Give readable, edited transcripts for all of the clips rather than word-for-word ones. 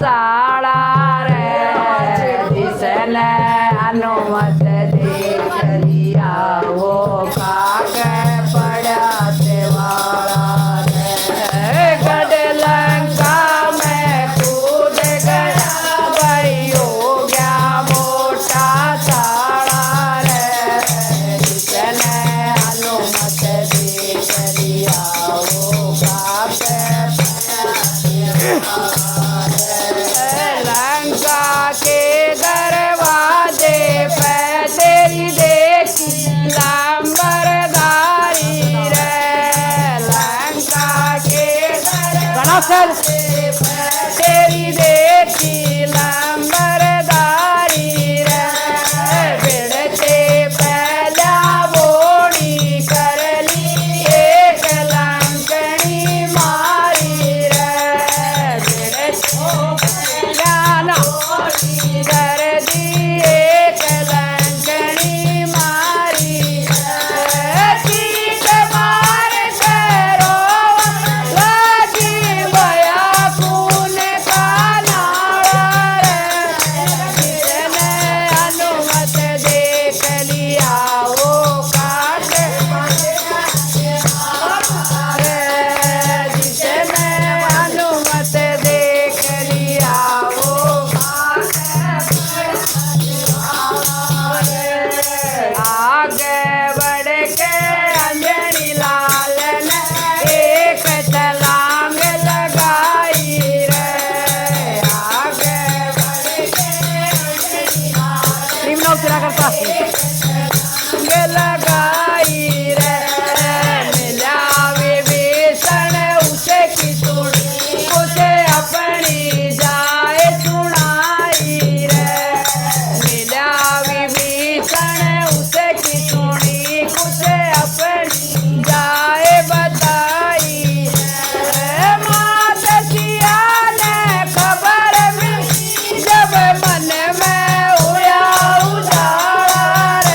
साड़ा रे जिसने अनुमत दे लिया वो काके पड़ा सेवाड़ा रे गढ़ लंका में कूद गया भाई हो गया मोटा साड़ा रे जिसने अनुमत दे लिया वो काके लंका के दरवाजे पे तेरी देखी लंबरदारी रे लंका के दरवाजे पे तेरी देखी लंबरदारी रे बिड़ते पहला बोड़ी कर ली एक लंकनी मारी रे कर दी एक लंकनी मारी चीट मार करो लगी भया खून का नाड़ा रे जिसने अनुमत देख लिया वो काट रे जिसने अनुमत देख लिया वो आगे बढ़ के अंजनी लाल ने एक छलांग लगाई रे आगे बढ़ के अंजनी लाल ने लगाई रे मिला विभीषण उसे की सुनी उसे अपनी जाए सुनाई रे मिला विभीषण उसे की सुनी उसे अपनी जाए बताई रे मात सिया ने खबर मिली जब मन में हुआ उजाला रे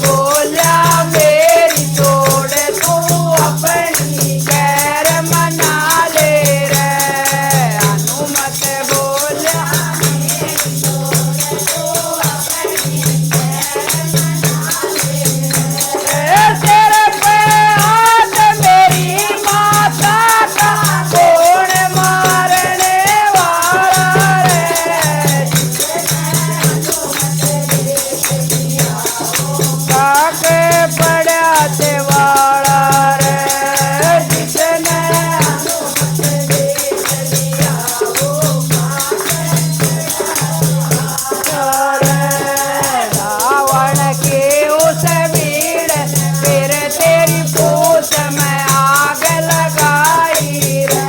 बोला मेरी छोड़ तू अपनी खैर मना ले रे। हनुमत बोला सिर पे हाथ मेरी माता का कौन मारने वाला रे। काके पड़ा ते वाला रे जिसने रावण के उस भीड़ फिर तेरी पूछ में आग लगाई रे।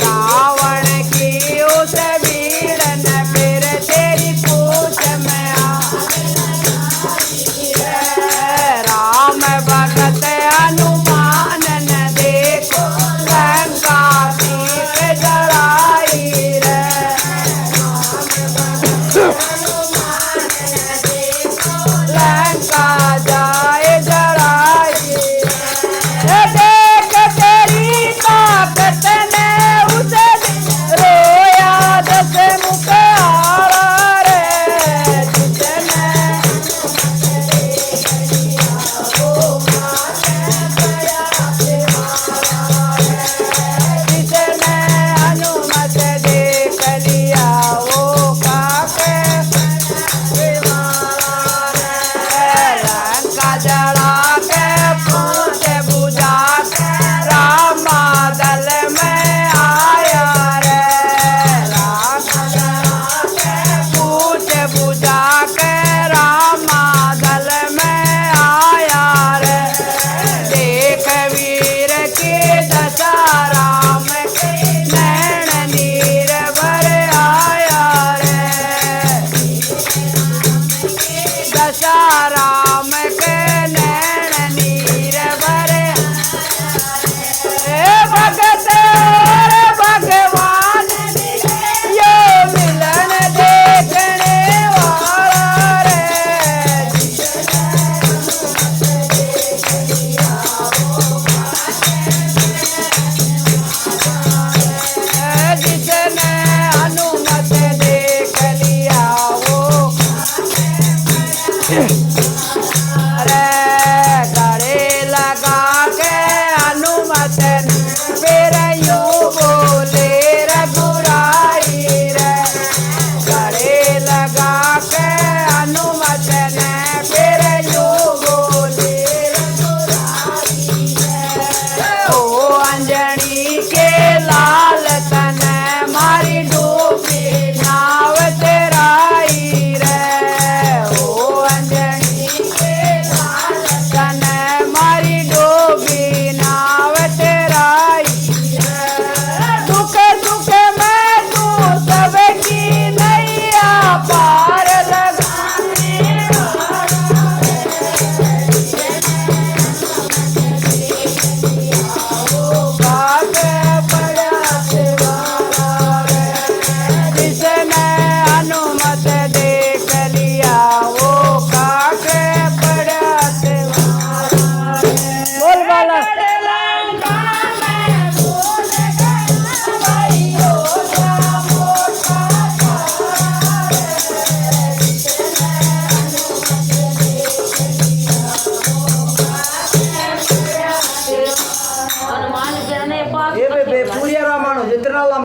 रावण की उस भीड़ ने फिर तेरी पूछ में आग लगाई रे। राम भगत हनुमान